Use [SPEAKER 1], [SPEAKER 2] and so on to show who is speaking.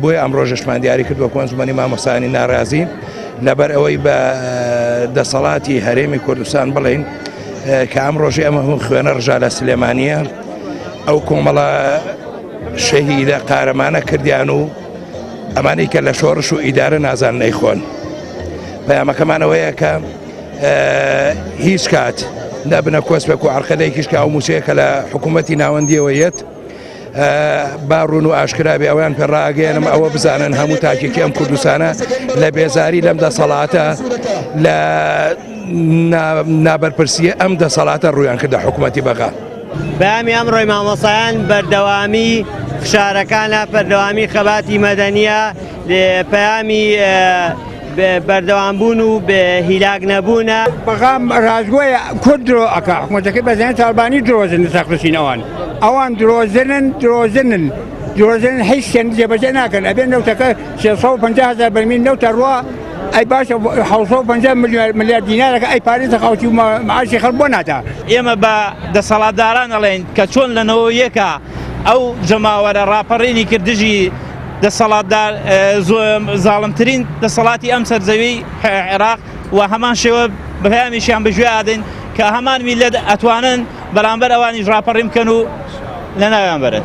[SPEAKER 1] بۆی ئەم ڕۆژەشمان دیاری کردووە کۆنجمەنی مامۆستایانی ناڕازین لەبەر ئەوەی بە دەسەڵاتی هەرێمی کوردستان بڵین کە ئەم ڕۆژی ئەمە هەموو خوێنە ڕژالە سلێمانیە ئەو کۆمەڵە شەهیدە قارەمانە کردیان و ئەمانەی کە لە شۆڕش و ئیدارە نازان نەیخۆن. پەیامەکەمانەوەیە کە هیچ کات نەبنە کۆسپێک و عەرقەدەیەکیش کە ئەو مووسەیەکە لە حکوومەتی ناوەندیەوە یەت باڕون و ئاشکرابێ ئەویان پێڕاگەێنم ئەوە بزانن هەموو تاکێکی ئەم کوردستانە لە بێزاری لەم دەسەڵاتە لە نابەرپرسیە ئەم دەسەڵاتە ڕوویان کردە حکوومەتی بەغا.
[SPEAKER 2] بەیامی ئەمڕۆی مامۆستایان بەردەوامی فشارەکانە بەردەوامی خەباتی مەدەنیە پەیامی بەردەوامبوون و بە هیلاک نەبوونە
[SPEAKER 3] بەغام ڕازگۆیە کورد درۆ ئەکا حکوومەتەکەی بەزانێت تاڵبانی درۆزن سەخلوسین ئەوان درۆزنن هیچ شتێن جێبەجێ ناکەن ئەبێن نەوتەکە 650,000 بەرمیل نەوتە ڕوا ئەی باشە 750 ملیار دینارەکە ئەی پارێزە خەڵکی و معاشی خەڵک بۆ ناتا.
[SPEAKER 4] ئێمە بە دەسەڵاتداران دەڵێن کە چۆن لەنەوە یەکە ئەو جەماوەرە ڕاپەڕێنی کردژی دەسەڵاتدار زاڵمترین دەسەڵاتی ئەم سەرزەوی عێراق و هەمان شێوە بەپەیامیشیان بەژێ ئادەین کە هەمان میلەت ئەتوانن بەرامبەر ئەوانیش ڕاپەڕی بکەن و لە ناویان بەرن.